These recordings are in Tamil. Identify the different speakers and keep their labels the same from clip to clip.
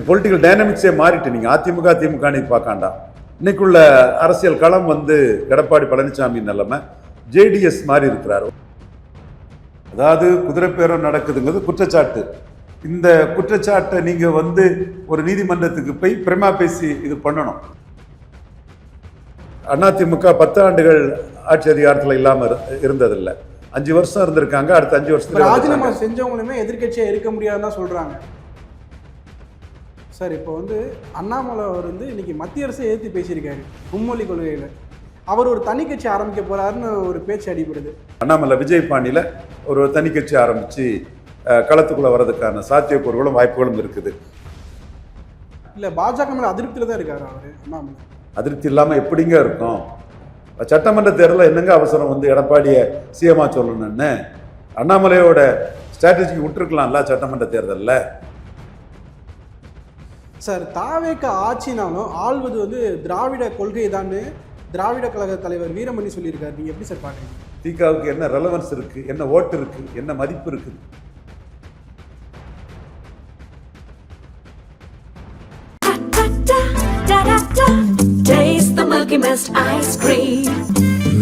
Speaker 1: பொலிட்டிக்கல் டைனமிக்ஸே மாறிட்டு நீங்கள் அதிமுக திமுக பார்க்காண்டாம். இன்னைக்குள்ள அரசியல் களம் வந்து எடப்பாடி பழனிசாமி நிலைமை ஜேடிஎஸ் மாறி இருக்கிறார். அதாவது குதிரைப்பேரம் நடக்குதுங்கிறது குற்றச்சாட்டு. இந்த குற்றச்சாட்டை நீங்க வந்து ஒரு நீதிமன்றத்துக்கு போய் பிரமா பேசி இது பண்ணணும். அதிமுக 10 ஆண்டுகள் ஆட்சி அதிகாரத்தில் இல்லாம இருந்ததில்லை. 5 வருஷம் இருந்திருக்காங்க. அடுத்த 5 வருஷத்துக்கு
Speaker 2: ராஜினாமா செஞ்சவங்களுமே எதிர்கட்சியா இருக்க முடியாதுன்னு சொல்றாங்க சார். இப்போ வந்து அண்ணாமலை அவர் வந்து இன்னைக்கு மத்திய அரசை எதிர்த்து பேசியிருக்காரு மும்மொழி கொள்கையில். அவர் ஒரு தனி கட்சி ஆரம்பிக்க போறாருன்னு ஒரு பேச்சு அடிபடுது.
Speaker 1: அண்ணாமலை விஜய் பாணியில ஒரு தனி கட்சி ஆரம்பிச்சு களத்துக்குள்ள வர்றதுக்கான சாத்தியக்கூறுகளும் வாய்ப்புகளும் இருக்குது.
Speaker 2: இல்ல பாஜக மேல அதிருப்தியில தான் இருக்காரு அவரு அண்ணாமலை.
Speaker 1: அதிருப்தி இல்லாம எப்படிங்க இருக்கும்? சட்டமன்ற தேர்தலில் என்னங்க அவசரம் வந்து எடப்பாடியை சிஎம்மா சொல்லணும்னு? அண்ணாமலையோட ஸ்ட்ராட்டஜிக்கு விட்டுருக்கலாம்ல சட்டமன்ற தேர்தலில்.
Speaker 2: சார் தாவேக ஆட்சினாலும் ஆள்வது வந்து திராவிட கொள்கை தான் திராவிட கழக தலைவர் வீரமணி சொல்லியிருக்காரு. நீங்க எப்படி சார் பாக்குறீங்க?
Speaker 1: திகாவுக்கு என்ன ரெலவன்ஸ் இருக்கு, என்ன ஓட்டு இருக்கு, என்ன மதிப்பு இருக்குது?
Speaker 3: Taste the Milky Mist ice cream.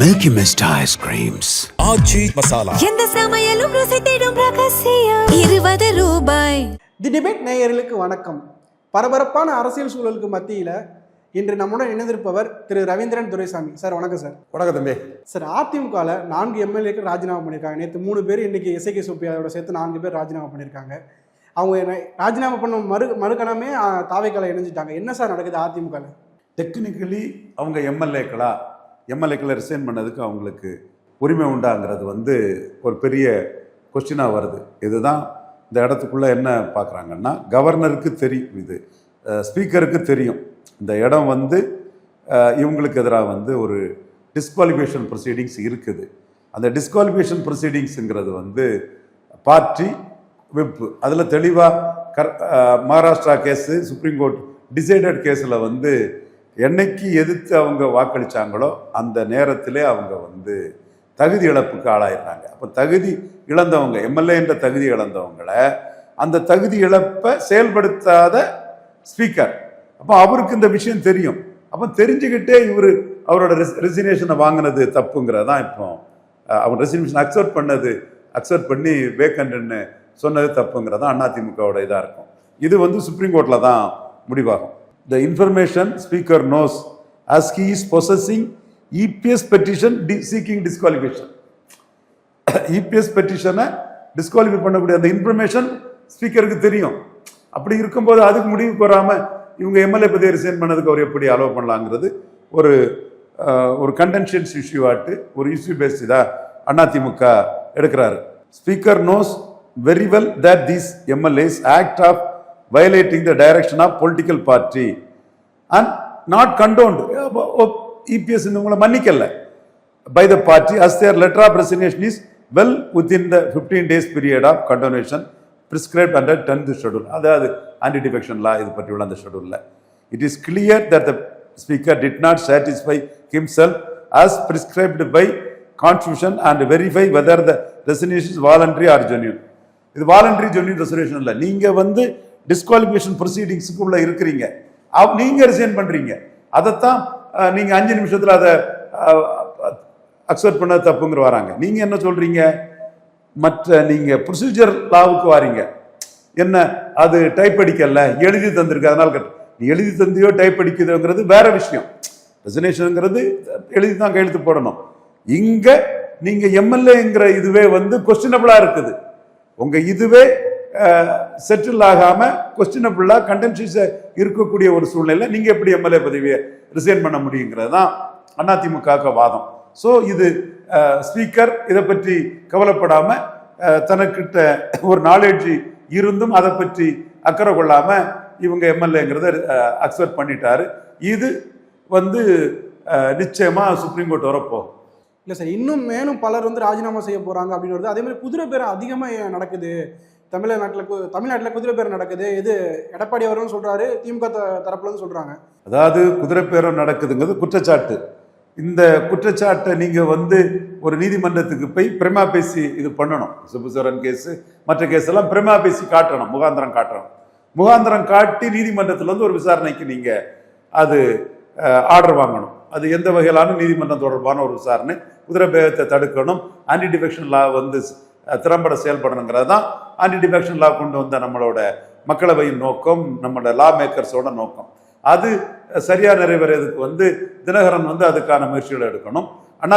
Speaker 4: Milky Mist ice creams. ஆச்சி மசாலா.
Speaker 3: எந்த சமையலும் ருசி தேடும் ரகசியம் 20 ரூபாய்.
Speaker 2: தி டிபேட் நேயர்களுக்கு வணக்கம். பரபரப்பான அரசியல் சூழலுக்கு மத்தியில் இன்று நம்முடன் இணைந்திருப்பவர் திரு ரவீந்திரன் துரைசாமி. சார் வணக்கம் சார்.
Speaker 1: வணக்கம் தம்பி.
Speaker 2: சார் அதிமுகவில் 4 எம்எல்ஏக்கள் ராஜினாமா பண்ணியிருக்காங்க. நேற்று 3 பேர், இன்னைக்கு எஸ்ஐகே சுப்பியாவோட சேர்த்து 4 பேர் ராஜினாமா பண்ணியிருக்காங்க. அவங்க ராஜினாமா பண்ண மறுகணமே தாவேக்கால இணைஞ்சிட்டாங்க. என்ன சார் நடக்குது அதிமுகவில்?
Speaker 1: டெக்னிக்கலி அவங்க எம்எல்ஏக்களை ரிசைன் பண்ணதுக்கு அவங்களுக்கு உரிமை உண்டாங்கிறது வந்து ஒரு பெரிய கொஸ்டினாக வருது. இதுதான் இந்த இடத்துக்குள்ளே என்ன பார்க்குறாங்கன்னா, கவர்னருக்கு தெரியும், இது ஸ்பீக்கருக்கு தெரியும், இந்த இடம் வந்து இவங்களுக்கு எதிராக வந்து ஒரு டிஸ்குவாலிஃபிகேஷன் ப்ரொசீடிங்ஸ் இருக்குது. அந்த டிஸ்குவாலிஃபிகேஷன் ப்ரொசீடிங்ஸுங்கிறது வந்து பார்ட்டி விப்பு. அதில் தெளிவாக Maharashtra case, Supreme Court decided கேஸில் வந்து என்னைக்கு எதிர்த்து அவங்க வாக்களித்தாங்களோ அந்த நேரத்திலே அவங்க வந்து தகுதி இழப்புக்கு ஆளாயிடுறாங்க. அப்போ தகுதி இழந்தவங்க, எம்எல்ஏ என்ற தகுதி இழந்தவங்களை, அந்த தகுதி இழப்பை செயல்படுத்தாத ஸ்பீக்கர், அப்போ அவருக்கு இந்த விஷயம் தெரியும். அப்போ தெரிஞ்சுக்கிட்டே அவரோட ரெசிக்னேஷனை வாங்கினது தப்புங்கிறதான். இப்போ அவர் ரெசிக்னேஷன் அக்செப்ட் பண்ணி வேக்கண்ட்னு சொன்னது தப்புங்கிறதான் அதிமுகவோட இதாக இருக்கும். இது வந்து சுப்ரீம் கோர்ட்டில் தான் முடிவாகும். The information speaker knows as he is possessing EPS petition seeking disqualification. EPS petition-ஐ டிஸ்குவாலிஃபை பண்ணக்கூடிய அந்த இன்ஃபர்மேஷன் ஸ்பீக்கருக்கு தெரியும். அப்படி இருக்கும்போது அதுக்கு முடிவுக்கு வராமல் இவங்க எம்எல்ஏ பதவியை ரிசைன் பண்ணதுக்கு அவர் எப்படி அலோவ் பண்ணலாங்கிறது ஒரு கண்டென்ஷியஸ் இஷ்யூ ஆட்டு, ஒரு இஷ்யூ பேஸ்ட் இதாக அதிமுக எடுக்கிறாரு. Speaker knows very well that these MLAs act of violating the direction of political party and not condoned. EPS இவங்களை மன்னிக்கல by the party as their letter of resignation is well within the 15 days period of condonation prescribed under 10th schedule. அதாவது ஆன்டி டிஃபெக்ஷன் லா இது பற்றியுள்ள அந்த ஷெட்யூலில் it is clear that the speaker did not satisfy himself as prescribed by constitution and verify whether the resignation is voluntary or genuine. இது வாலண்டரி ஜென்யூன் ரெசர்வேஷன் இல்லை. நீங்கள் வந்து டிஸ்குவாலிஃபிகேஷன் ப்ரொசீடிங்ஸுக்கு உள்ள இருக்கிறீங்க, நீங்கள் ரிசைன் பண்ணுறீங்க. அதைத்தான் நீங்கள் 5 நிமிஷத்தில் அதை அக்செப்ட் பண்ண தப்புங்கிற வராங்க. நீங்கள் என்ன சொல்கிறீங்க? நீங்கள் ப்ரொசீஜர் லாவுக்கு வாரீங்க. என்ன அது டைப் அடிக்கல, எழுதி தந்திருக்கு, அதனால நீ எழுதி தந்தியோ டைப் அடிக்குதுங்கிறது வேற விஷயம். ரெசிக்னேஷனுங்கிறது எழுதி தான் கையெழுத்து போடணும். இங்கே நீங்கள் எம்எல்ஏங்கிற இதுவே வந்து கொஸ்டினபிளாக இருக்குது. உங்க இதுவே செட்டில் ஆகாம கொஸ்டினபிளா கண்டென்ஷியஸா இருக்கக்கூடிய ஒரு சூழ்நிலை நீங்க எப்படி எம்எல்ஏ பதவியை ரிசைன் பண்ண முடியுங்கிறது தான் அதிமுக வாதம். ஸோ இது ஸ்பீக்கர் இதை பற்றி கவலைப்படாம தனக்கிட்ட ஒரு நாலேஜ் இருந்தும் அதை பற்றி அக்கறை கொள்ளாம இவங்க எம்எல்ஏங்கிறத அக்செப்ட் பண்ணிட்டாரு. இது வந்து நிச்சயமா சுப்ரீம் கோர்ட் வரப்போகும்.
Speaker 2: இல்லை சார், இன்னும் மேலும் பலர் வந்து ராஜினாமா செய்ய போகிறாங்க அப்படின்னு வருது. அதே மாதிரி குதிரை பேரம் அதிகமாக நடக்குது தமிழ்நாட்டில் குதிரை பேரம் நடக்குது. இது எடப்பாடி அவர்களும் சொல்கிறாரு, திமுக தரப்புலன்னு சொல்கிறாங்க.
Speaker 1: அதாவது குதிரை பேரம் நடக்குதுங்கிறது குற்றச்சாட்டு. இந்த குற்றச்சாட்டை நீங்கள் வந்து ஒரு நீதிமன்றத்துக்கு போய் பிரமா பேசி இது பண்ணணும். சுப்புசரன் கேஸு மற்ற கேஸ் எல்லாம் பிரமா பேசி காட்டணும், முகாந்திரம் காட்டணும். முகாந்திரம் காட்டி நீதிமன்றத்திலேருந்து ஒரு விசாரணைக்கு நீங்கள் அது ஆர்டர் வாங்கணும். அது எந்த வகையிலான நீதிமன்றம் தொடர்பான ஒரு விசாரணை, குதிரை பேகத்தை தடுக்கணும், ஆன்டி டிஃபெக்ஷன் லா வந்து திறம்பட செயல்படணுங்கிறது தான் ஆன்டி டிஃபெக்ஷன் லா கொண்டு வந்த நம்மளோட மக்களவையின் நோக்கம், நம்மளோட லா மேக்கர்ஸோட நோக்கம். அது சரியாக நிறைவேறதுக்கு வந்து தினகரன் வந்து அதுக்கான முயற்சிகளை எடுக்கணும்,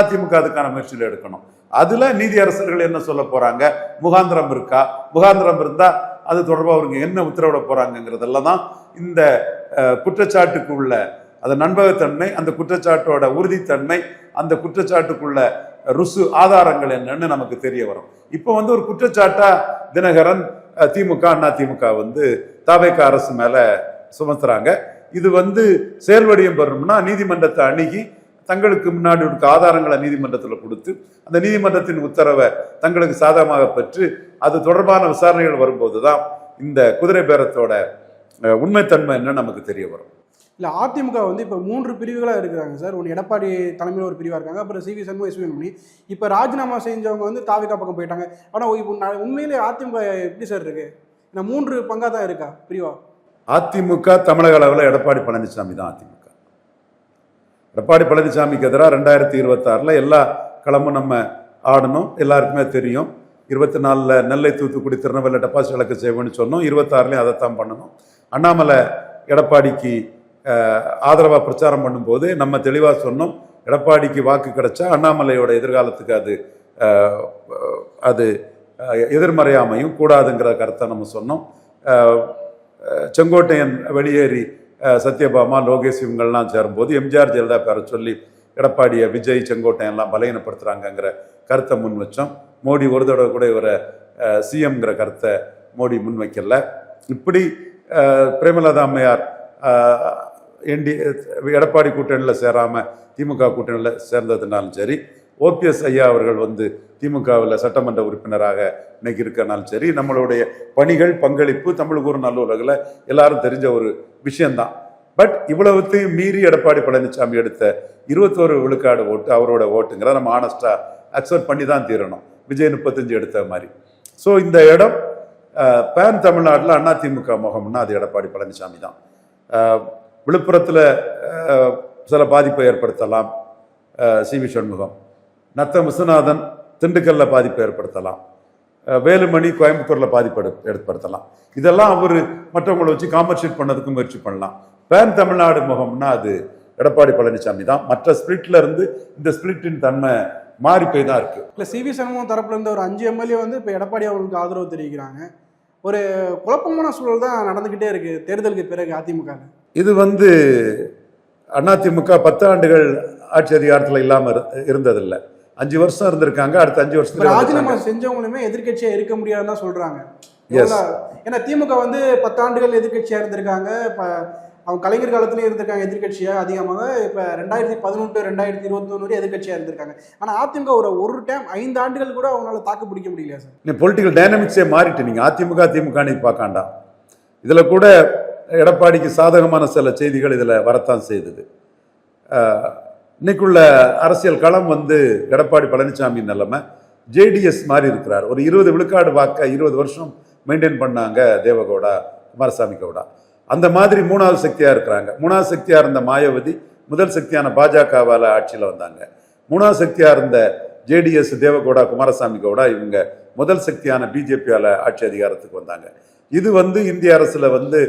Speaker 1: அதிமுக அதுக்கான முயற்சிகளை எடுக்கணும். அதில் நீதியரசர்கள் என்ன சொல்ல போகிறாங்க, முகாந்திரம் இருக்கா, முகாந்திரம் இருந்தால் அது தொடர்பாக அவருக்கு என்ன உத்தரவிட போகிறாங்கங்கிறதெல்லாம் தான் இந்த குற்றச்சாட்டுக்கு உள்ள அந்த நண்பகத்தன்மை, அந்த குற்றச்சாட்டோட உறுதித்தன்மை, அந்த குற்றச்சாட்டுக்குள்ள ருசு ஆதாரங்கள் என்னன்னு நமக்கு தெரிய வரும். இப்போ வந்து ஒரு குற்றச்சாட்டா தினகரன் திமுக அதிமுக வந்து தவேக அரசு மேல சுமத்துறாங்க. இது வந்து செயல்வடியம் பெறணும்னா நீதிமன்றத்தை அணுகி தங்களுக்கு முன்னாடி இருக்க ஆதாரங்களை நீதிமன்றத்தில் கொடுத்து அந்த நீதிமன்றத்தின் உத்தரவை தங்களுக்கு சாதகமாக பெற்று அது தொடர்பான விசாரணைகள் வரும்போது தான் இந்த குதிரை பேரத்தோட உண்மைத்தன்மை என்ன நமக்கு தெரிய வரும்.
Speaker 2: இல்லை, அதிமுக வந்து இப்போ 3 பிரிவுகளாக இருக்கிறாங்க சார். ஒன்று எடப்பாடி தலைமையில் ஒரு பிரிவாக இருக்காங்க, அப்புறம் சிவி சண்முகம், எஸ்வி மணி. இப்போ ராஜினாமா செஞ்சவங்க வந்து தாவேகா பக்கம் போயிட்டாங்க. ஆனால் இப்போ உண்மையிலே அதிமுக எப்படி சார் இருக்கு? நான் 3 பங்காக தான் இருக்கா பிரிவா?
Speaker 1: அதிமுக தமிழக அளவில் எடப்பாடி பழனிசாமி தான் அதிமுக. எடப்பாடி பழனிசாமிக்கு எதிராக 2026 எல்லா களமும் நம்ம ஆடணும், எல்லாருக்குமே தெரியும். 24 நெல்லை, தூத்துக்குடி, திருநெல்வேலி டெபாசிட் இழக்க செய்வோம்னு சொன்னோம். 26 அதைத்தான் பண்ணணும். அண்ணாமலை எடப்பாடிக்கு ஆதரவாக பிரச்சாரம் பண்ணும்போது நம்ம தெளிவாக சொன்னோம், எடப்பாடிக்கு வாக்கு கிடைச்சா அண்ணாமலையோட எதிர்காலத்துக்கு அது எதிர்மறையாமையும் கூடாதுங்கிற கருத்தை நம்ம சொன்னோம். செங்கோட்டையன் வெளியேறி சத்யபாமா, லோகேஷ் இவங்கள்லாம் சேரும்போது எம்ஜிஆர் ஜெயலலிதா பேரை சொல்லி எடப்பாடியை விஜய், செங்கோட்டையன்லாம் பலகீனப்படுத்துகிறாங்கங்கிற கருத்தை முன் வச்சோம். மோடி ஒரு தடவை கூட இவரை சிஎம்ங்கிற கருத்தை மோடி முன்வைக்கல. இப்படி பிரேமலதா அம்மையார் எடப்பாடி கூட்டணியில் சேராமல் திமுக கூட்டணியில் சேர்ந்ததுனாலும் சரி, ஓபிஎஸ் ஐயா அவர்கள் வந்து திமுகவில் சட்டமன்ற உறுப்பினராக இன்னைக்கு இருக்கனாலும் சரி, நம்மளுடைய பணிகள், பங்களிப்பு தமிழ் கூறு நல்லுலகில் எல்லாரும் தெரிஞ்ச ஒரு விஷயம்தான். பட் இவ்வளவுத்தையும் மீறி எடப்பாடி பழனிசாமி எடுத்த 21 விழுக்காடு ஓட்டு அவரோட ஓட்டுங்கிறத நம்ம ஆனஸ்டாக அக்செப்ட் பண்ணி தான் தீரணும், விஜய் 35 எடுத்த மாதிரி. ஸோ இந்த இடம் பேன் தமிழ்நாட்டில் அதிமுக முகம்னா அது எடப்பாடி பழனிசாமி தான். விழுப்புரத்தில் சில பாதிப்பை ஏற்படுத்தலாம் சிவி சண்முகம், நத்தம் விஸ்வநாதன் திண்டுக்கல்ல பாதிப்பை ஏற்படுத்தலாம், வேலுமணி கோயம்புத்தூரில் பாதிப்பு ஏற்படுத்தலாம். இதெல்லாம் அவர் மற்றவங்களை வச்சு காம்பன்சேட் பண்ணதுக்கு முயற்சி பண்ணலாம். பேன் தமிழ்நாடு முகம்னா அது எடப்பாடி பழனிசாமி தான். மற்ற ஸ்பிளிட்ல இருந்து இந்த ஸ்பிளிட்டின் தன்மை மாறி போய் தான் இருக்கு.
Speaker 2: இல்லை, சிவி சண்முகம் தரப்புல இருந்து ஒரு 5 எம்எல்ஏ வந்து இப்போ எடப்பாடி அவர்களுக்கு ஆதரவு தெரிவிக்கிறாங்க. ஒரு குழப்பமான சூழல் தான் நடந்துகிட்டே இருக்கு தேர்தலுக்கு பிறகு அதிமுக. இது
Speaker 1: வந்து அதிமுக 10 ஆண்டுகள் ஆட்சி அதிகாரத்தில் இல்லாமல் இருந்ததில்லை. 5 வருஷம் இருந்திருக்காங்க. அடுத்த 5 வருஷத்துல
Speaker 2: ராஜினாமா செஞ்சவங்களுமே எதிர்கட்சியா இருக்க முடியாதுன்னு தான் சொல்றாங்க. ஏன்னா திமுக வந்து 10 ஆண்டுகள் எதிர்கட்சியா இருந்திருக்காங்க. அவங்க கலைஞர் காலத்திலேயே இருந்திருக்காங்க எதிர்கட்சியா அதிகமாக. இப்போ 2011 2021 எதிர்கட்சியா இருந்திருக்காங்க. ஆனால் அதிமுக ஒரு டைம் 5 ஆண்டுகள் கூட அவங்களால தாக்கு பிடிக்க முடியல சார்.
Speaker 1: நீ பொலிட்டிக்கல் டைனமிக்ஸே மாறிட்டு நீங்க அதிமுக திமுக பார்க்காண்டா. இதுல கூட எடப்பாடிக்கு சாதகமான சில செய்திகள் இதுல வரத்தான் செய்தது. இன்னைக்குள்ள அரசியல் களம் வந்து எடப்பாடி பழனிசாமி நிலைமை ஜேடிஎஸ் மாதிரி இருக்கிறார். ஒரு 20 விழுக்காடு வாக்க 20 வருஷம் மெயின்டைன் பண்ணாங்க தேவகவுடா, குமாரசாமி கவுடா. அந்த மாதிரி 3வது சக்தியா இருக்கிறாங்க. 3வது சக்தியா இருந்த மாயாவதி முதல் சக்தியான பாஜகவால ஆட்சியில் வந்தாங்க. 3வது சக்தியா இருந்த ஜேடிஎஸ் தேவகவுடா, குமாரசாமி கவுடா இவங்க முதல் சக்தியான பிஜேபியால ஆட்சி அதிகாரத்துக்கு வந்தாங்க. இது வந்து இந்திய அரசுல வந்து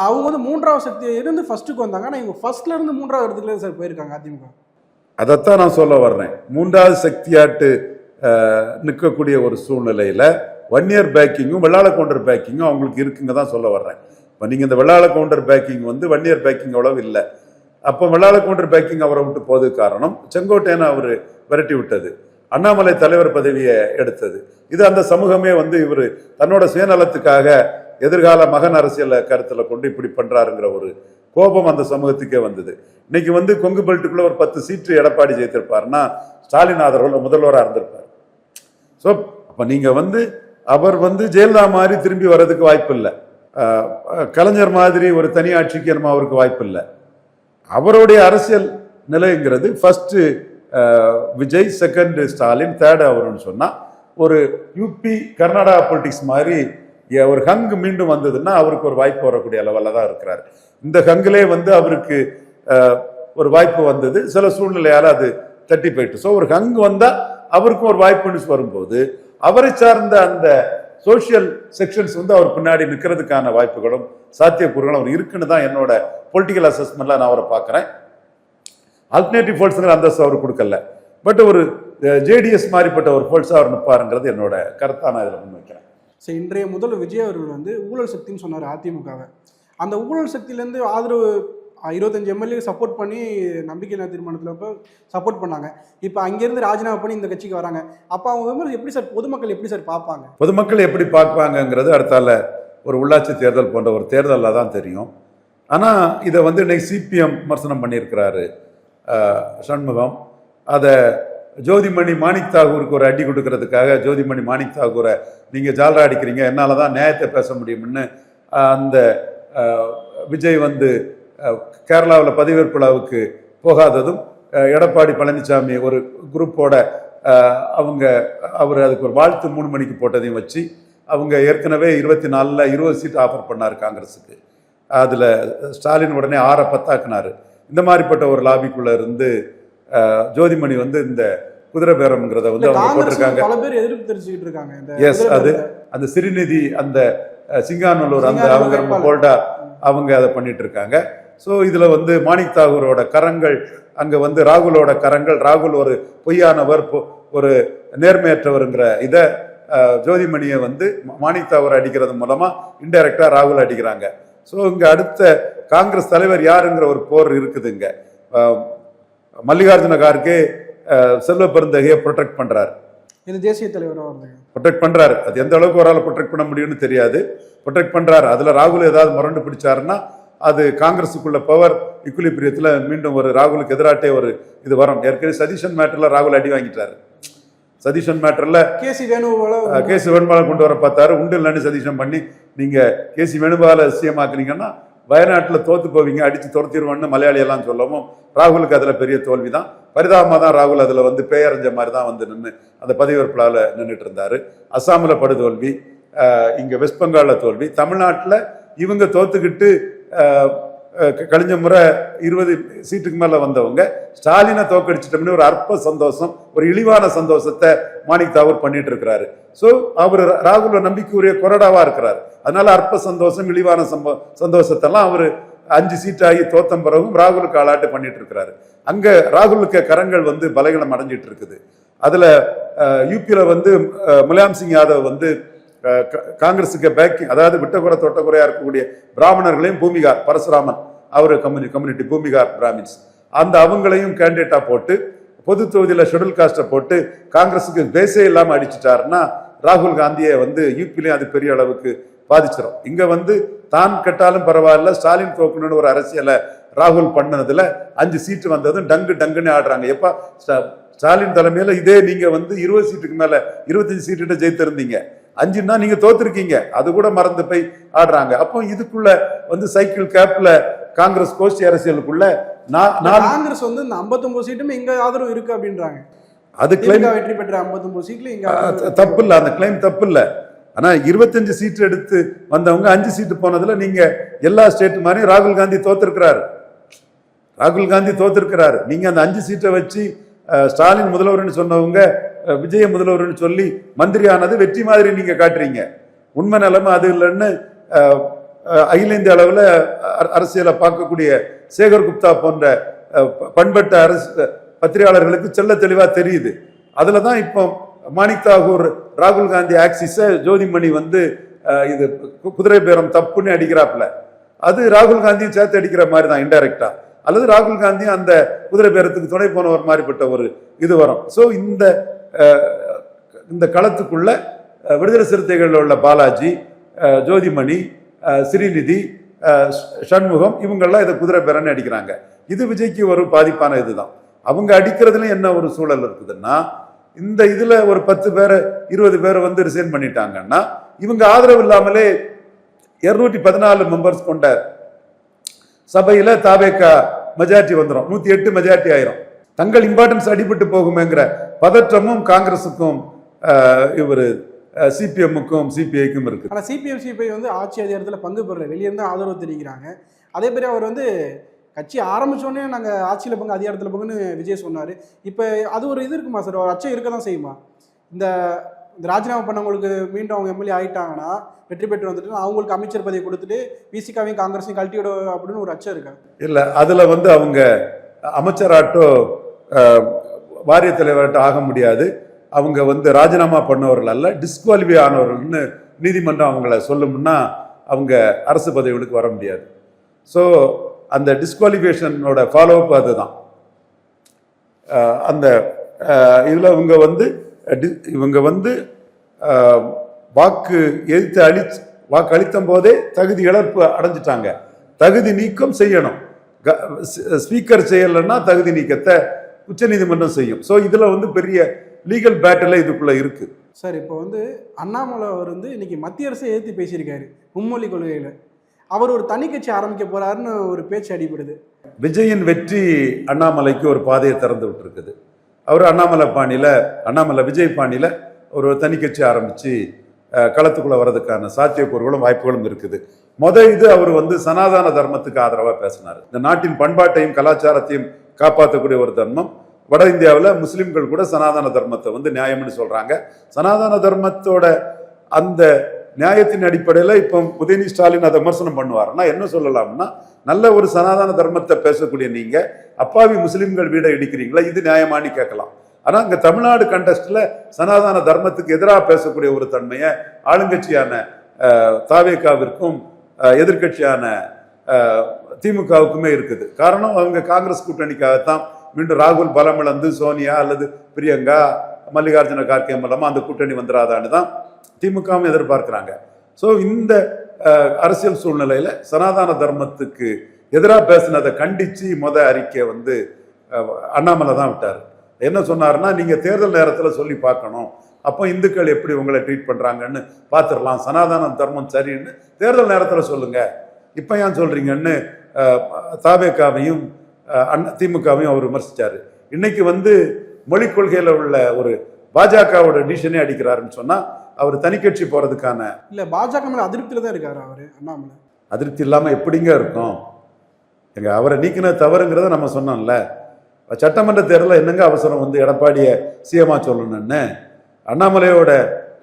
Speaker 2: அவங்க வந்து 3வது சக்தியா இருந்து ஃபர்ஸ்ட்டுக்கு வந்தாங்க. ஆனால் இவங்க ஃபர்ஸ்ட்ல இருந்து 3வது இடத்துக்குள்ள சார் போயிருக்காங்க அதிமுக.
Speaker 1: அதைத்தான் நான் சொல்ல வர்றேன். 3வது சக்தியாட்டு நிற்கக்கூடிய ஒரு சூழ்நிலையில வன்னியர் பேக்கிங்கும் வெள்ளாள கவுண்டர் பேக்கிங்கும் அவங்களுக்கு இருக்குங்க தான் சொல்ல வர்றேன். இப்போ நீங்கள் இந்த வெள்ளாள கவுண்டர் பேக்கிங் வந்து வன்னியர் பேக்கிங் அவ்வளவு இல்லை. அப்போ வெள்ளாள கவுண்டர் பேக்கிங் அவரை விட்டு போது காரணம் செங்கோட்டையனை அவர் விரட்டி விட்டது, அண்ணாமலை தலைவர் பதவியை எடுத்தது. இது அந்த சமூகமே வந்து இவர் தன்னோட சுயநலத்துக்காக எதிர்கால மகன் அரசியலை கருத்துல கொண்டு இப்படி பண்றாருங்கிற ஒரு கோபம் அந்த சமூகத்துக்கே வந்தது. இன்னைக்கு வந்து கொங்கு பெல்ட்டுக்குள்ள ஒரு 10 சீட்டு எடப்பாடி ஜெயித்திருப்பாருன்னா ஸ்டாலின் ஆதரவுல முதல்வராக இருந்திருப்பார். ஸோ அப்ப நீங்க வந்து அவர் வந்து ஜெயலலிதா மாதிரி திரும்பி வர்றதுக்கு வாய்ப்பு இல்லை. கலைஞர் மாதிரி ஒரு தனி ஆட்சிக்கு நம்ம அவருக்கு வாய்ப்பு இல்லை. அவருடைய அரசியல் நிலைங்கிறது first Vijay, second Stalin, third அவருன்னு சொன்னா ஒரு யூபி கர்நாடகா பொலிட்டிக்ஸ் மாதிரி ஒரு ஹங்கு மீண்டும் வந்ததுன்னா அவருக்கு ஒரு வாய்ப்பு வரக்கூடிய லெவலில் தான் இருக்கிறார். இந்த ஹங்கிலே வந்து அவருக்கு ஒரு வாய்ப்பு வந்தது, சில சூழ்நிலையால் அது தட்டி போயிட்டு. ஸோ ஒரு ஹங்கு வந்தால் அவருக்கும் ஒரு வாய்ப்புன்னு வரும்போது அவரை சார்ந்த அந்த சோசியல் செக்ஷன்ஸ் வந்து அவர் பின்னாடி நிற்கிறதுக்கான வாய்ப்புகளும் சாத்தியக்கூறுகளும் அவர் இருக்குன்னு தான் என்னோட பொலிட்டிக்கல் அசஸ்மெண்ட்ல நான் அவரை பார்க்குறேன். ஆல்டர்னேட்டிவ் ஃபோர்ஸுங்கிற அந்தஸ்து அவர் கொடுக்கல, பட் ஒரு ஜேடிஎஸ் மாதிரிப்பட்ட ஒரு ஃபோர்ஸாக அவர் நிற்பாருங்கிறது என்னோட கருத்தாக நான் இதில் முன்வைக்கிறேன்.
Speaker 2: ஸோ இன்றைய முதல்வர் விஜய் அவர்கள் வந்து ஊழல் சக்தின்னு சொன்னார் அதிமுகவை. அந்த ஊழல் சக்தியிலேருந்து ஆதரவு 25 எம்எல்ஏ சப்போர்ட் பண்ணி நம்பிக்கையில்லா தீர்மானத்தில் இப்போ சப்போர்ட் பண்ணாங்க. இப்போ அங்கேருந்து ராஜினாமா பண்ணி இந்த கட்சிக்கு வராங்க. அப்போ அவங்க விமர்சனம் எப்படி சார், பொதுமக்கள் எப்படி சார் பார்ப்பாங்க?
Speaker 1: பொதுமக்கள் எப்படி பார்ப்பாங்கங்கிறது அடுத்தால ஒரு உள்ளாட்சி தேர்தல் போன்ற ஒரு தேர்தலில் தான் தெரியும். ஆனால் இதை வந்து இன்னைக்கு சிபிஎம் விமர்சனம் பண்ணியிருக்கிறாரு சண்முகம். அதை ஜோதிமணி மாணிக் தாகூருக்கு ஒரு அடி கொடுக்கறதுக்காக ஜோதிமணி மாணிக் தாகூரை நீங்கள் ஜால்ரா அடிக்கிறீங்க, என்னால் தான் நியாயத்தை பேச முடியும்னு அந்த விஜய் வந்து கேரளாவில் பதவியேற்பு விழாவுக்கு போகாததும் எடப்பாடி பழனிசாமி ஒரு குரூப்போட அவர் அதுக்கு ஒரு வாழ்த்து 3 மணிக்கு போட்டதையும் வச்சு அவங்க ஏற்கனவே 24ல் 20 சீட் ஆஃபர் பண்ணார் காங்கிரஸுக்கு. அதில் ஸ்டாலின் உடனே 6 10ஆக்குனாரு. இந்த மாதிரிப்பட்ட ஒரு லாபிக்குள்ள இருந்து ஜோதிமணி வந்து இந்த குதிரை பேரம்ங்கிறத வந்து அவங்க போட்டிருக்காங்க.
Speaker 2: பல பேர் எதிர்ப்பு தெரிவிச்சுக்கிட்டு இருக்காங்க.
Speaker 1: எஸ், அது அந்த சிறுநிதி அந்த சிங்காநல்லூர் அந்த அவங்க ரொம்ப போல்டா அவங்க அதை பண்ணிட்டு இருக்காங்க. ஸோ இதில் வந்து மாணிக் தாகூரோட கரங்கள் அங்கே வந்து ராகுலோட கரங்கள், ராகுல் ஒரு பொய்யானவர் ஒரு நேர்மையற்றவருங்கிற இதை ஜோதிமணியை வந்து மாணிக் தாகூர் அடிக்கிறது மூலமா இன்டைரக்டா ராகுல் அடிக்கிறாங்க. ஸோ இங்க அடுத்த காங்கிரஸ் தலைவர் யாருங்கிற ஒரு போர் இருக்குதுங்க. மல்லிகார்ஜுன கார்கே செல்வ பெருந்தகையை ப்ரொடெக்ட் பண்றாரு,
Speaker 2: இது தேசிய தலைவராக
Speaker 1: ப்ரொடெக்ட் பண்றாரு. அது எந்த அளவுக்கு ஒரு ஆள் ப்ரொடெக்ட் பண்ண முடியும்னு தெரியாது, ப்ரொடெக்ட் பண்றாரு. அதுல ராகுல் ஏதாவது முரண்டு பிடிச்சாருன்னா அது காங்கிரஸுக்குள்ள பவர் இக்குலிபிரியத்துல மீண்டும் ஒரு ராகுலுக்கு எதிராட்டே ஒரு இது வரும். ஏற்கனவே சதீஷன் மேட்டர்ல ராகுல் அடி வாங்கிட்டாரு. சதீஷன் மேட்டர்ல கேசி வேணுகோபாலை கொண்டு வர பார்த்தாரு, உண்டு இல்லைன்னு சதீஷன் பண்ணி நீங்க கேசி வேணுகோபாலை சிஎம் ஆக்குனீங்கன்னா வயநாட்டில் தோத்து போவீங்க, அடிச்சு துரத்திடுவான்னு மலையாளி எல்லாம் சொல்லவும் ராகுலுக்கு அதுல பெரிய தோல்வி தான். பரிதாபமா தான் ராகுல் அதுல வந்து பேயறிஞ்ச மாதிரி தான் வந்து நின்று அந்த பதவியேற்பிலால நின்றுட்டு இருந்தாரு. அசாமில் படுதோல்வி, இங்க வெஸ்ட் பெங்கால்ல தோல்வி, தமிழ்நாட்டில் இவங்க தோத்துக்கிட்டு கழிஞ்ச முறை 20 சீட்டுக்கு மேல வந்தவங்க ஸ்டாலினை தோக்கடிச்சிட்டோம்னு ஒரு அற்ப சந்தோஷம், ஒரு இழிவான சந்தோஷத்தை மாணிக் தாகூர் பண்ணிட்டு இருக்கிறாரு. ஸோ அவர் ராகுல நம்பிக்கையுரிய கொறடாவா இருக்கிறாரு. அதனால அற்ப சந்தோஷம் இழிவான சந்தோஷத்தெல்லாம் அவர் 5 சீட்டாகி தோத்தம் பிறகும் ராகுலுக்கு ஆளாட்டு பண்ணிட்டு இருக்கிறாரு. அங்க ராகுலுக்கு கரங்கள் வந்து பலகீனம் அடைஞ்சிட்டு இருக்குது. அதுல யூபியில வந்து முலாயம் சிங் யாதவ் வந்து காங்கிரஸுக்கு பேக்கிங், அதாவது விட்டகுறை தொட்டக்குறையா இருக்கக்கூடிய பிராமணர்களையும் பூமிகார் பரசுராமன் அவரு கம்யூனிட்டி பூமிகார் பிராமின்ஸ் அந்த அவங்களையும் கேண்டிடேட்டா போட்டு பொது தொகுதியில ஷெட்யூல் காஸ்டை போட்டு காங்கிரஸுக்கு பேஸே இல்லாம அடிச்சுட்டாருன்னா ராகுல் காந்தியை வந்து யூபிலையும் அது பெரிய அளவுக்கு பாதிச்சிடும். இங்க வந்து தான் கெட்டாலும் பரவாயில்ல, ஸ்டாலின் தோக்கணும்னு ஒரு அரசியலை ராகுல் பண்ணதுல 5 சீட்டு வந்ததும் டங்குன்னு ஆடுறாங்க. எப்ப ஸ்டாலின் தலைமையில இதே நீங்க வந்து 20 சீட்டுக்கு மேல 25 சீட்டு ஜெயித்திருந்தீங்க, 5ன்னா நீங்க தோத்துருக்கீங்க, அது கூட மறந்து போய் ஆடுறாங்க. அப்போ இதுக்குள்ள வந்து சைக்கிள் கேப்ல காங்கிரஸ் கோஷ்டி அரசியலுக்குள்ள
Speaker 2: காங்கிரஸ் வந்து இந்த 59 சீட்டுமே இங்க ஆதரவு இருக்கு அப்படின்றாங்க.
Speaker 1: அது கிளைம்
Speaker 2: வெற்றி பெற்ற 59 சீட்ல இங்க
Speaker 1: தப்பு இல்ல, அந்த கிளைம் தப்பு இல்ல. ஆனா 25 சீட்டு எடுத்து வந்தவங்க 5 சீட்டு போனதுல நீங்க எல்லா ஸ்டேட் மாதிரி ராகுல் காந்தி தோத்திருக்கிறாரு. நீங்க அந்த 5 சீட்டை வச்சு ஸ்டாலின் முதல்வர்னு சொன்னவங்க விஜய முதல்வர்னு சொல்லி மந்திரி ஆனது வெற்றி மாதிரி நீங்க காட்டுறீங்க. உண்மை நிலைமை அது இல்லைன்னு அகில இந்திய அளவில் அரசியலை பார்க்கக்கூடிய சேகர் குப்தா போன்ற பண்பட்ட பத்திரிகையாளர்களுக்கு செல்ல தெளிவா தெரியுது. அதுலதான் இப்போ மாணிக் தாகூர் ராகுல் காந்தி ஆக்சிஸ ஜோதிமணி வந்து இது குதிரை பேரம் தப்புன்னு அடிக்கிறாப்புல, அது ராகுல் காந்தியும் சேர்த்து அடிக்கிற மாதிரி தான் இன்டைரக்டா, அல்லது ராகுல் காந்தி அந்த குதிரை பேரத்துக்கு துணை போனவர் மாதிரிப்பட்ட ஒரு இது வரும். ஸோ இந்த களத்துக்குள்ள விடுதலை சிறுத்தைகளில் உள்ள பாலாஜி, ஜோதிமணி, ஸ்ரீநிதி, சண்முகம் இவங்கெல்லாம் இதை குதிரை பேரன்னு அடிக்கிறாங்க. இது விஜய்க்கு ஒரு பாதிப்பான இதுதான். அவங்க அடிக்கிறதுல என்ன ஒரு சூழல் இருக்குதுன்னா, இந்த இதுல ஒரு 10 பேரை 20 பேரை வந்து ரிசைன் பண்ணிட்டாங்கன்னா இவங்க ஆதரவு இல்லாமலே 214 மெம்பர்ஸ் கொண்ட சபையில தாவேகா மெஜாரிட்டி வந்துடும், 108 மெஜாரிட்டி ஆயிரும். தங்கள் இம்பார்ட்டன்ஸ் அடிபட்டு போகுமேங்கிற பதற்றமும் காங்கிரஸுக்கும் இவர் சிபிஎம்முக்கும் சிபிஐக்கும் இருக்குது.
Speaker 2: ஆனால் சிபிஎம் சிபிஐ வந்து ஆட்சி அதிகாரத்தில் பங்கு பெறல, வெளியிருந்து ஆதரவு தெரிவிக்கிறாங்க. அதே மாதிரி அவர் வந்து கட்சி ஆரம்பித்தோடனே நாங்கள் ஆட்சியில் பங்கு அதிகாரத்தில் பங்குன்னு விஜய் சொன்னார். இப்போ அது ஒரு இது இருக்குமா சார், ஒரு அச்சம் இருக்க தான் செய்யுமா? இந்த ராஜினாமா பண்ணவங்களுக்கு மீண்டும் அவங்க எம்எல்ஏ ஆகிட்டாங்கன்னா, வெற்றி பெற்று வந்துட்டு அவங்களுக்கு அமைச்சர் பதவி கொடுத்துட்டு விசிகாவையும் காங்கிரஸையும் கழட்டி விட அப்படின்னு ஒரு அச்சம் இருக்கா?
Speaker 1: இல்லை, அதில் வந்து அவங்க அமைச்சராட்டோ வாரிய தலைவராட்டோ ஆக முடியாது. அவங்க வந்து ராஜினாமா பண்ணவர்கள் அல்ல, டிஸ்குவாலிஃபை ஆனவர்கள்னு நீதிமன்றம் அவங்கள சொல்லும்னா அவங்க அரசு பதவிகளுக்கு வர முடியாது. ஸோ அந்த டிஸ்குவாலிஃபிகேஷனோட ஃபாலோஅப் அதுதான். அந்த இதில் இவங்க வந்து வாக்கு அளித்த போதே தகுதி இழப்பு அடைஞ்சிட்டாங்க. தகுதி நீக்கம் செய்யணும். ஸ்பீக்கர் செய்யலைன்னா தகுதி நீக்கத்தை உச்சநீதிமன்றம் செய்யும். ஸோ இதில் வந்து பெரிய லீகல் பேட்டில் இதுக்குள்ளே இருக்குது.
Speaker 2: சார், இப்போ வந்து அண்ணாமலை அவர் வந்து இன்னைக்கு மத்திய அரசை ஏற்றி பேசியிருக்காரு மும்மொழி கொள்கையில். அவர் ஒரு தனி கட்சி ஆரம்பிக்க போறாருன்னு ஒரு பேச்சு அடிபடுது.
Speaker 1: விஜயின் வெற்றி அண்ணாமலைக்கு ஒரு பாதையை திறந்து விட்டுருக்குது. அவர் அண்ணாமலை விஜய் பாணியில் ஒரு தனி கட்சி ஆரம்பித்து களத்துக்குள்ளே வர்றதுக்கான சாத்தியக்கூறுகளும் வாய்ப்புகளும் இருக்குது. இது அவர் வந்து சனாதன தர்மத்துக்கு ஆதரவாக பேசினார். இந்த நாட்டின் பண்பாட்டையும் கலாச்சாரத்தையும் காப்பாற்றக்கூடிய ஒரு தர்மம். வட இந்தியாவில் முஸ்லிம்கள் கூட சனாதன தர்மத்தை வந்து நியாயம்னு சொல்கிறாங்க. சனாதன தர்மத்தோட அந்த நியாயத்தின் அடிப்படையில் இப்போ உதயநிதி ஸ்டாலின் அதை விமர்சனம் பண்ணுவார்னா என்ன சொல்லலாம்னா, நல்ல ஒரு சனாதன தர்மத்தை பேசக்கூடிய நீங்கள் அப்பாவி முஸ்லிம்கள் வீடை இடிக்கிறீங்களா, இது நியாயமானு கேட்கலாம். ஆனால் இங்கே தமிழ்நாடு கண்டஸ்டில் சனாதன தர்மத்துக்கு எதிராக பேசக்கூடிய ஒரு தன்மையை ஆளுங்கட்சியான தாவேகாவிற்கும் எதிர்கட்சியான திமுகவுக்குமே இருக்குது. காரணம், அவங்க காங்கிரஸ் கூட்டணிக்காகத்தான் மீண்டும் ராகுல் பலம் இழந்து சோனியா அல்லது பிரியங்கா மல்லிகார்ஜுன கார்கே மூலமாக அந்த கூட்டணி வந்துடாதான்னு தான் திமுகவும் எதிர்பார்க்கிறாங்க. ஸோ இந்த அரசியல் சூழ்நிலையில் சனாதன தர்மத்துக்கு எதிராக பேசினதை கண்டித்து அறிக்கை வந்து அண்ணாமலை தான் விட்டார். என்ன சொன்னார்னா, நீங்கள் தேர்தல் நேரத்தில் சொல்லி பார்க்கணும், அப்போ இந்துக்கள் எப்படி உங்களை ட்ரீட் பண்ணுறாங்கன்னு பார்த்துடலாம், சனாதன தர்மம் சரின்னு தேர்தல் நேரத்தில் சொல்லுங்கள், இப்போ ஏன் சொல்கிறீங்கன்னு தாவேகாவையும் திமுகவையும் அவர் விமர்சித்தார். இன்னைக்கு வந்து மொழிக் கொள்கையில் உள்ள ஒரு பாஜகவோட டிசிஷனே அடிக்கிறாருன்னு சொன்னால் அவர் தனி கட்சி போகிறதுக்கான
Speaker 2: இல்லை, பாஜக மேலே அதிருப்தியில் தான் இருக்காரு அவர் அண்ணாமலை.
Speaker 1: அதிருப்தி இல்லாமல் எப்படிங்க இருக்கும்? அவரை நீக்கின தவறுங்கிறத நம்ம சொன்னோம்ல. சட்டமன்ற தேர்தலில் என்னங்க அவசரம் வந்து எடப்பாடியை சிஎம்மா சொல்லணும்னு அண்ணாமலையோட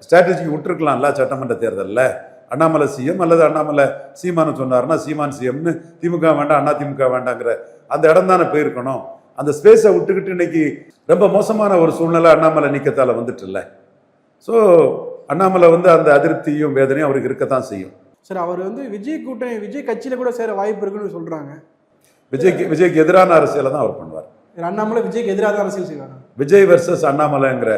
Speaker 1: ஸ்ட்ராட்டஜிக்கு விட்டுருக்கலாம்ல. சட்டமன்ற தேர்தலில் அண்ணாமலை சிஎம் அல்லது அண்ணாமலை சீமானு சொன்னார்னா சீமான் சிஎம்னு திமுக வேண்டாம் அதிமுக வேண்டாங்கிற அந்த இடம் தானே போயிருக்கணும். அந்த ஸ்பேஸை விட்டுக்கிட்டு இன்னைக்கு ரொம்ப மோசமான ஒரு சூழ்நிலை அண்ணாமலை நீக்கத்தால் வந்துட்டு இல்லை. ஸோ அண்ணாமலை வந்து அந்த அதிருப்தியும் வேதனையும் அவருக்கு இருக்கத்தான் செய்யும்.
Speaker 2: சார், அவர் வந்து விஜய் கட்சியில் கூட சேர வாய்ப்பு இருக்குன்னு சொல்கிறாங்க.
Speaker 1: விஜய்க்கு எதிரான அரசியலை தான் அவர் பண்ணுவார்.
Speaker 2: அண்ணாமலை விஜய்க்கு எதிராக அரசியல் செய்வார்.
Speaker 1: விஜய் வெர்சஸ் அண்ணாமலைங்கிற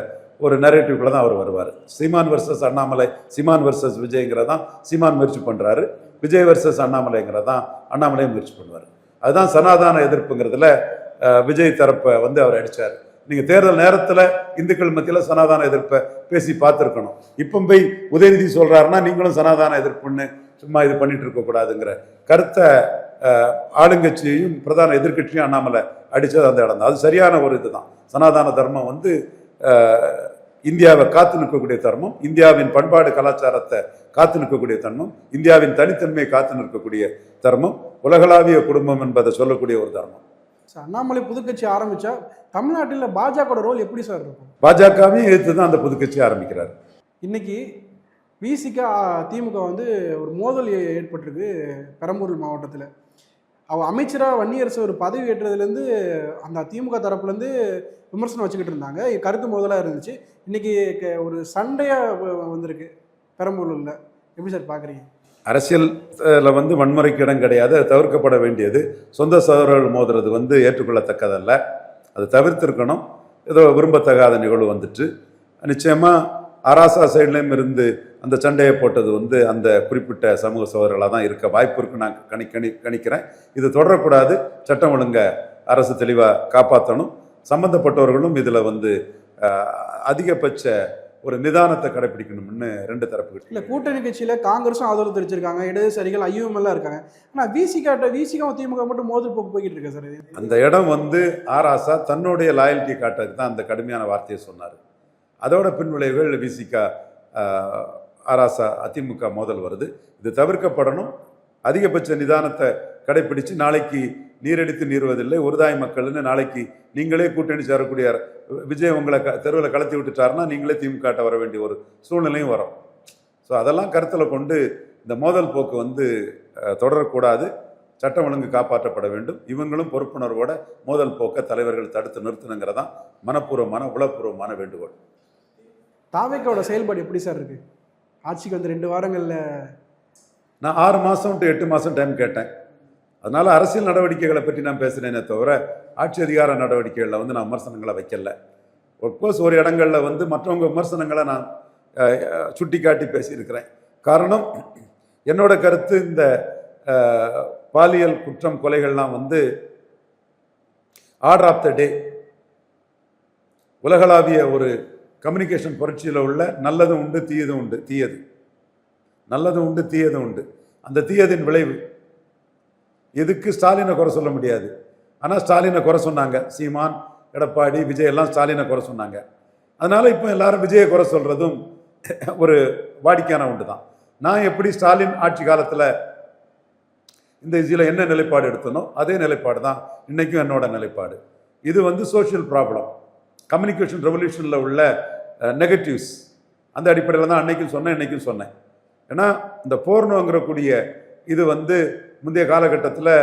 Speaker 1: ஒரு நரேட்டிவ்குள்ள தான் அவர் வருவார். சீமான் வெர்சஸ் அண்ணாமலை, சீமான் வெர்சஸ் விஜய்ங்கிறதான் சீமான் முயற்சி பண்ணுறாரு. விஜய் வெர்சஸ் அண்ணாமலைங்கிறதான் அண்ணாமலையும் முயற்சி பண்ணுவார். அதுதான் சனாதன எதிர்ப்புங்கிறதுல விஜய் தரப்பை வந்து அவர் அடித்தார். நீங்கள் தேர்தல் நேரத்தில் இந்துக்கள் மத்தியில் சனாதன எதிர்ப்பை பேசி பார்த்துருக்கணும். இப்போ போய் உதயநிதி சொல்கிறாருன்னா நீங்களும் சனாதன எதிர்ப்புன்னு சும்மா இது பண்ணிட்டு இருக்கக்கூடாதுங்கிற கருத்தை ஆளுங்கட்சியையும் பிரதான எதிர்கட்சியும் அண்ணாமலை அடித்தது அந்த இடம் தான். அது சரியான ஒரு இதுதான். சனாதன தர்மம் வந்து இந்தியாவை காத்து நிற்கக்கூடிய தர்மம், இந்தியாவின் பண்பாடு கலாச்சாரத்தை காத்து நிற்கக்கூடிய தர்மம், இந்தியாவின் தனித்தன்மையை காத்து நிற்கக்கூடிய தர்மம், உலகளாவிய குடும்பம் என்பதை சொல்லக்கூடிய ஒரு தர்மம்.
Speaker 2: அண்ணாமலை புதுக்கட்சி ஆரம்பிச்சா தமிழ்நாட்டில் பாஜக ரோல் எப்படி சார் இருக்கும்?
Speaker 1: பாஜகவையும் எதிர்த்து தான் அந்த புதுக்கட்சி ஆரம்பிக்கிறார்.
Speaker 2: இன்னைக்கு விசிகா திமுக வந்து ஒரு மோதல் ஏற்பட்டிருக்கு பெரம்பூர் மாவட்டத்தில். அவள் அமைச்சராக வன்னியரசு ஒரு பதவி ஏற்றதுலேருந்து அந்த திமுக தரப்புலேருந்து விமர்சனம் வச்சுக்கிட்டு இருந்தாங்க. கருத்து மோதலாக இருந்துச்சு. இன்னைக்கு ஒரு சண்டையாக வந்திருக்கு பெரம்பூரில். எப்படி சார் பார்க்குறீங்க?
Speaker 1: அரசியலில் வந்து வன்முறைக்கு இடம் கிடையாது, அது தவிர்க்கப்பட வேண்டியது. சொந்த சகோதரர்கள் மோதுறது வந்து ஏற்றுக்கொள்ளத்தக்கதல்ல, அதை தவிர்த்திருக்கணும். ஏதோ விரும்பத்தகாத நிகழ்வு வந்துட்டு நிச்சயமாக ஆராசா சைட்லேயும் இருந்து அந்த சண்டையை போட்டது வந்து அந்த குறிப்பிட்ட சமூக சகோதரர்களாக தான் இருக்க வாய்ப்பு இருக்குன்னு நான் கணிக்கிறேன். இது தொடரக்கூடாது. சட்டம் ஒழுங்கை அரசு தெளிவாக காப்பாற்றணும். சம்பந்தப்பட்டவர்களும் இதில் வந்து அதிகபட்ச ஒரு நிதானத்தை கடைபிடிக்கணும்னு ரெண்டு தரப்பு
Speaker 2: இல்லை. கூட்டணி கட்சியில் காங்கிரஸும் ஆதரவு தெரிவிச்சிருக்காங்க, இடதுசாரிகள் ஐயுமெல்லாம் இருக்காங்க. ஆனால் விசிகாவும் திமுக மட்டும் மோதல் போக்கு போய்கிட்டு இருக்கு சார்.
Speaker 1: அந்த இடம் வந்து ஆராசா தன்னுடைய லாயல்ட்டி காட்டுறதுக்கு தான் அந்த கடுமையான வார்த்தையை சொன்னார். அதோட பின்விளைவுகள் விசிகா ஆராசா அதிமுக மோதல் வருது. இது தவிர்க்கப்படணும். அதிகபட்ச நிதானத்தை கடைப்பிடிச்சு நாளைக்கு நீரடித்து நீர்வதில்லை ஒருதாய் மக்கள்னு நாளைக்கு நீங்களே கூட்டணி சேரக்கூடிய விஜய் உங்களை தெருவில் கலத்தி விட்டுட்டாருன்னா நீங்களே திமுக வர வேண்டிய ஒரு சூழ்நிலையும் வரும். ஸோ அதெல்லாம் கருத்தில் கொண்டு இந்த மோதல் போக்கு வந்து தொடரக்கூடாது. சட்டம் ஒழுங்கு காப்பாற்றப்பட வேண்டும். இவங்களும் பொறுப்புணர்வோட மோதல் போக்க தலைவர்கள் தடுத்து நிறுத்தணுங்கிறதான் மனப்பூர்வமான உளப்பூர்வமான வேண்டுகோள்.
Speaker 2: தாவேக்காவோட செயல்பாடு எப்படி சார் இருக்கு? ஆட்சிக்கு வந்து 2 வாரங்களில்
Speaker 1: நான் 6 மாதம் டு 8 மாதம் டைம் கேட்டேன். அதனால் அரசியல் நடவடிக்கைகளை பற்றி நான் பேசுகிறேனே தவிர ஆட்சி அதிகார நடவடிக்கைகளில் வந்து நான் விமர்சனங்களை வைக்கல. ஒர்க்போஸ் ஒரு இடங்களில் வந்து மற்றவங்க விமர்சனங்களை நான் சுட்டி காட்டி பேசியிருக்கிறேன். காரணம், என்னோட கருத்து இந்த பாலியல் குற்றம் கொலைகள்லாம் வந்து ஆர்டர் ஆஃப் த டே, உலகளாவிய ஒரு கம்யூனிகேஷன் புரட்சியில் உள்ள நல்லதும் உண்டு தீயதும் உண்டு. நல்லதும் உண்டு தீயதும் உண்டு. அந்த தீயதின் விளைவு எதுக்கு ஸ்டாலினை குறை சொல்ல முடியாது. ஆனால் ஸ்டாலினை குறை சொன்னாங்க. சீமான், எடப்பாடி, விஜய் எல்லாம் ஸ்டாலினை குறை சொன்னாங்க. அதனால இப்போ எல்லாரும் விஜயை குறை சொல்றதும் ஒரு வாடிக்கையான உண்டு தான். நான் எப்படி ஸ்டாலின் ஆட்சி காலத்தில் இந்த இதில் என்ன நிலைப்பாடு எடுத்தனோ அதே நிலைப்பாடு தான் இன்னைக்கும் என்னோட நிலைப்பாடு. இது வந்து சோஷியல் ப்ராப்ளம், கம்யூனிகேஷன் ரெவல்யூஷனில் உள்ள நெகட்டிவ்ஸ். அந்த அடிப்படையில் தான் அன்னைக்கும் சொன்னேன், இன்னைக்கும் சொன்னேன். ஏன்னா இந்த போர்னோங்கிறக்கூடிய இது வந்து முந்தைய காலகட்டத்தில்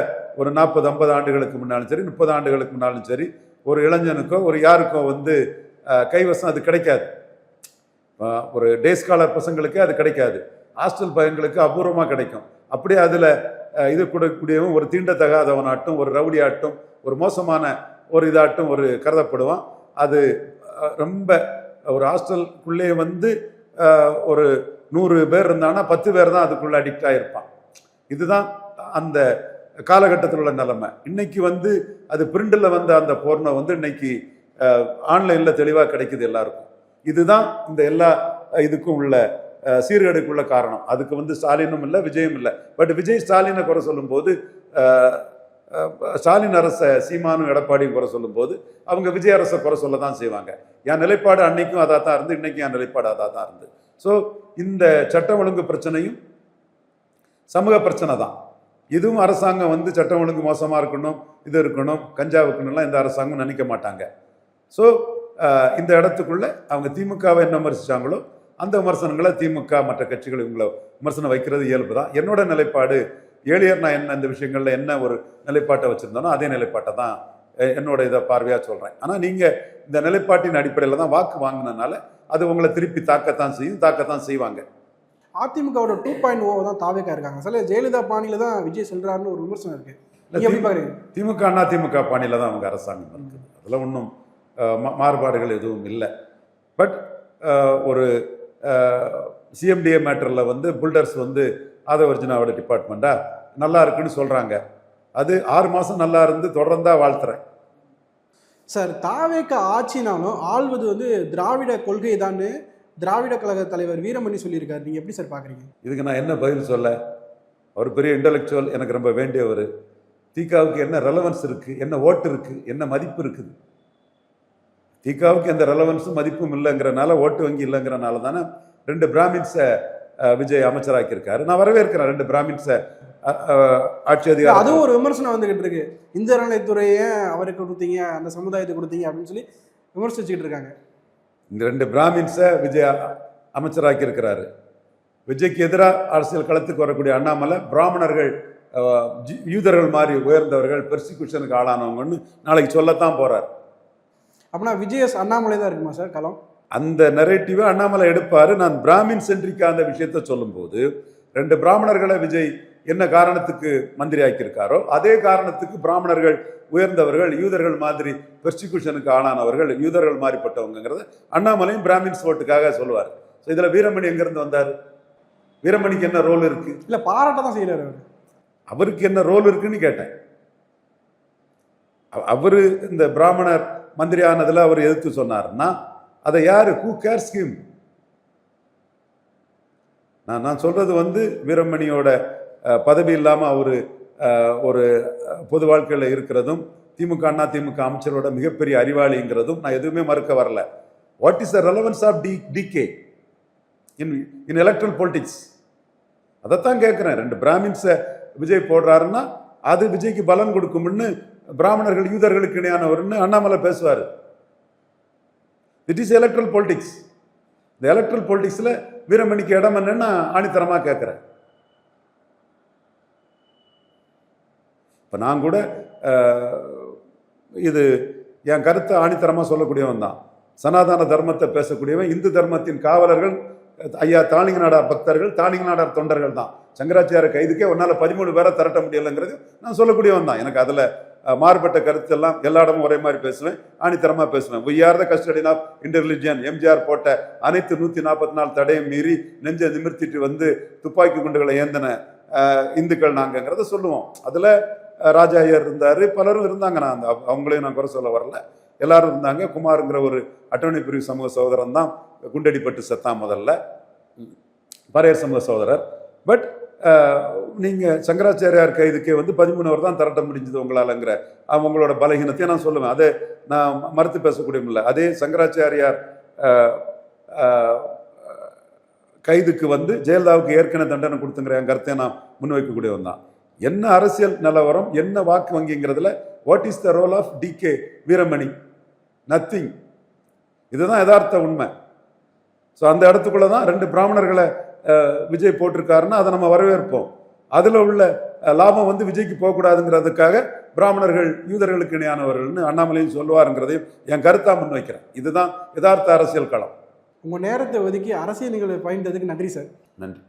Speaker 1: ஒரு 40-50 ஆண்டுகளுக்கு முன்னாலும் சரி, 30 ஆண்டுகளுக்கு முன்னாலும் சரி, ஒரு இளைஞனுக்கோ ஒரு யாருக்கோ வந்து கைவசம் அது கிடைக்காது. ஒரு டே ஸ்காலர் பசங்களுக்கு அது கிடைக்காது. ஹாஸ்டல் பையன்களுக்கு அபூர்வமாக கிடைக்கும். அப்படியே அதில் இது கூடக்கூடியவன் ஒரு தீண்டத்தகாதவனாட்டும், ஒரு ரவுடியாட்டும், ஒரு மோசமான ஒரு இதாட்டும் ஒரு கருதப்படுவான். அது ரொம்ப ஒரு ஹாஸ்டலுக்குள்ளே வந்து ஒரு 100 பேர் இருந்தாங்கன்னா 10 பேர் தான் அதுக்குள்ளே அடிக்ட் ஆகிருப்பான். இதுதான் அந்த காலகட்டத்தில் உள்ள நிலைமை. இன்னைக்கு வந்து அது பிரிண்டில் வந்த அந்த போர்னை வந்து இன்னைக்கு ஆன்லைனில் தெளிவாக கிடைக்குது எல்லாருக்கும். இதுதான் இந்த எல்லா இதுக்கும் உள்ள சீர்கேடுக்குள்ள காரணம். அதுக்கு வந்து ஸ்டாலினும் இல்லை, விஜயும் இல்லை. பட் விஜய் ஸ்டாலினை குறை சொல்லும்போது, ஸ்டாலின் அரசை சீமானும் எடப்பாடியும் குறை சொல்லும்போது அவங்க விஜய் அரசை குறை சொல்ல தான் செய்வாங்க. என் நிலைப்பாடு அன்னைக்கும் அதாக தான் இருந்து, இன்னைக்கும் என் நிலைப்பாடு அதாக தான் இருந்து. ஸோ இந்த சட்டம் ஒழுங்கு பிரச்சனையும் சமூக பிரச்சனை தான். இதுவும் அரசாங்கம் வந்து சட்டம் ஒழுங்கு மோசமாக இருக்கணும், இது இருக்கணும், கஞ்சா வைக்கணும்லாம் இந்த அரசாங்கம் நினைக்க மாட்டாங்க. ஸோ இந்த இடத்துக்குள்ள அவங்க திமுகவை என்ன விமர்சிச்சாங்களோ அந்த விமர்சனங்களை திமுக மற்ற கட்சிகள் இவங்களை விமர்சனம் வைக்கிறது இயல்பு தான். என்னோட நிலைப்பாடு ஏழியர் நான் என்ன இந்த விஷயங்களில் என்ன ஒரு நிலைப்பாட்டை வச்சுருந்தோனோ அதே நிலைப்பாட்டை தான் என்னோட இதை பார்வையாக சொல்கிறேன். ஆனால் நீங்கள் இந்த நிலைப்பாட்டின் அடிப்படையில் தான் வாக்கு வாங்கினதுனால அது உங்களை திருப்பி தாக்கத்தான் செய்வாங்க.
Speaker 2: அதிமுகவோட 2.0 தான் தாவேக்கா இருக்காங்க. சில ஜெயலலிதா பாணியில தான் விஜய் சொல்றாருன்னு ஒரு விமர்சனம் இருக்கு.
Speaker 1: திமுக அண்ணா திமுக பாணியில தான் அவங்க அரசாங்கம் இருக்குது. அதில் ஒன்றும் மாறுபாடுகள் எதுவும் இல்லை. பட் ஒரு சிஎம்டிஏ மேட்டரில் வந்து புல்டர்ஸ் வந்து ஆதவர்ஜுனாவோட டிபார்ட்மெண்ட்டா நல்லா இருக்குன்னு சொல்கிறாங்க. அது 6 மாதம் நல்லா இருந்து தொடர்ந்தா வாழ்த்துறேன்
Speaker 2: சார். தாவேக்கா ஆட்சினாலும் ஆள்வது வந்து திராவிட கொள்கை தான் திராவிட கழக தலைவர் வீரமணி சொல்லியிருக்காரு. நீங்கள் எப்படி சார் பார்க்குறீங்க?
Speaker 1: இதுக்கு நான் என்ன பதில் சொல்ல? அவர் பெரிய இன்டலெக்சுவல், எனக்கு ரொம்ப வேண்டியவர். திகாவுக்கு என்ன ரெலவன்ஸ் இருக்குது, என்ன ஓட்டு இருக்குது, என்ன மதிப்பு இருக்குது? திகாவுக்கு எந்த ரெலவன்ஸும் மதிப்பும் இல்லைங்கிறனால, ஓட்டு வங்கி இல்லைங்கிறனால தானே 2 பிராமின்ஸை விஜய் அமைச்சராக்கியிருக்காரு. நான் வரவேற்கிறேன் 2 பிராமின்ஸை ஆட்சி அதிகாரம். அதுவும்
Speaker 2: ஒரு விமர்சனம் வந்துகிட்டு இருக்கு. இந்த அறநிலைத்துறையை அவருக்கு கொடுத்தீங்க, அந்த சமுதாயத்தை கொடுத்தீங்க அப்படின்னு சொல்லி விமர்சிச்சுக்கிட்டு இருக்காங்க.
Speaker 1: இந்த 2 பிராமின்ஸை விஜய் அமைச்சராக்கி இருக்கிறாரு. விஜய்க்கு எதிராக அரசியல் களத்துக்கு வரக்கூடிய அண்ணாமலை பிராமணர்கள் யூதர்கள் மாதிரி உயர்ந்தவர்கள், பெர்சிக்யூஷனுக்கு ஆளானவங்கன்னு நாளைக்கு சொல்லத்தான் போறார்.
Speaker 2: அப்படின்னா விஜய் அண்ணாமலை தான் இருக்குமா சார் களம்?
Speaker 1: அந்த நரேட்டிவை அண்ணாமலை எடுப்பாரு. நான் பிராமின் சென்ட்ரிக்கா அந்த விஷயத்த சொல்லும்போது 2 பிராமணர்களை விஜய் என்ன காரணத்துக்கு மந்திரி ஆக்கியிருக்காரோ அதே காரணத்துக்கு பிராமணர்கள் உயர்ந்தவர்கள், யூதர்கள் மாதிரி பெர்சிக்யூஷனுக்கு ஆளானவர்கள், யூதர்கள் மாதிரிப்பட்டவங்கிறத அண்ணாமலையும் பிராமின்ஸ் ஓட்டுக்காக சொல்லுவார். இதுல வீரமணி எங்கிருந்து வந்தார்? வீரமணிக்கு என்ன ரோல் இருக்கு?
Speaker 2: இல்ல பாராட்ட தான் செய்யறாரு.
Speaker 1: அவருக்கு என்ன ரோல் இருக்குன்னு கேட்டேன். அவரு இந்த பிராமணர் மந்திரி ஆனதுல அவர் எதிர்த்து சொன்னார்னா அதை யாரு ஹூ கேர்ஸ் ஹிம்? நான் சொல்றது வந்து வீரமணியோட பதவி இல்லாம அவரு ஒரு பொது வாழ்க்கையில் இருக்கிறதும் திமுக அண்ணா திமுக அமைச்சரோட மிகப்பெரிய அறிவாளிங்கிறதும் நான் எதுவுமே மறுக்க வரல. What is the relevance of DK? In electoral politics. அதைத்தான் கேட்குறேன். 2 பிராமின்ஸை விஜய் போடுறாருன்னா அது விஜய்க்கு பலம் கொடுக்கும்னு பிராமணர்கள் யூதர்களுக்கு இணையானவர்னு அண்ணாமலை பேசுவார். It is electoral politics. இந்த எலக்ட்ரல் பொலிட்டிக்ஸில் வீரமணிக்கு இடம் என்னன்னு ஆணித்தரமாக கேட்குறேன். இப்போ நான் கூட இது என் கருத்தை ஆணித்தரமாக சொல்லக்கூடியவன் தான். சனாதன தர்மத்தை பேசக்கூடியவன். இந்து தர்மத்தின் காவலர்கள் ஐயா தாளிங்க நாடார் பக்தர்கள், தாளிங்க நாடார் தொண்டர்கள் தான். சங்கராச்சாரிய கைதுக்கே ஒன்றால் 13 பேரை திரட்ட முடியலைங்கிறது நான் சொல்லக்கூடியவன் தான். எனக்கு அதில் மாறுபட்ட கருத்தெல்லாம் எல்லா இடமும் ஒரே மாதிரி பேசுவேன், ஆணித்தரமாக பேசுவேன். we are the custodian of interreligion. MGR போட்ட அனைத்து 144 தடையும் மீறி நெஞ்சை நிமிர்த்திட்டு வந்து துப்பாக்கி குண்டுகளை ஏந்தின இந்துக்கள் நாங்கங்கிறத சொல்லுவோம். அதில் ராஜா ஐயர் இருந்தார், பலரும் இருந்தாங்க. நான் அவங்களையும் நான் குறை சொல்ல வரல, எல்லாரும் இருந்தாங்க. குமாருங்கிற ஒரு அட்டவணை பிரிவு சமூக சகோதரன் தான் குண்டடிப்பட்டு செத்தான் முதல்ல, பரையர் சமூக சகோதரர். பட் நீங்கள் சங்கராச்சாரியார் கைதுக்கே வந்து 13 தான் திரட்ட முடிஞ்சது உங்களாலங்கிற அவங்களோட பலகீனத்தையும் நான் சொல்லுவேன். அதை நான் மறுத்து பேசக்கூடியமில்லை. அதே சங்கராச்சாரியார் கைதுக்கு வந்து ஜெயலலிதாவுக்கு ஏற்கனவே தண்டனை கொடுத்துங்கிற என் கருத்தை நான் முன்வைக்கக்கூடியவன் தான். என்ன அரசியல் நிலவரம், என்ன வாக்கு வங்கிங்கிறதுல what is the role of DK Veeramani? Nothing. இதுதான் யதார்த்த உண்மை. ஸோ அந்த இடத்துக்குள்ள தான் 2 பிராமணர்களை விஜய் போட்டிருக்காருன்னா அதை நம்ம வரவேற்போம். அதில் உள்ள லாபம் வந்து விஜய்க்கு போகக்கூடாதுங்கிறதுக்காக பிராமணர்கள் யூதர்களுக்கு இணையானவர்கள்னு அண்ணாமலையும் சொல்லுவாருங்கிறதையும் என் கருத்தாக முன்வைக்கிறேன். இதுதான் யதார்த்த அரசியல் களம்.
Speaker 2: உங்கள் நேரத்தை ஒதுக்கி அரசியல் நிகழ்வை பயின்றதுக்கு நன்றி சார்.
Speaker 1: நன்றி.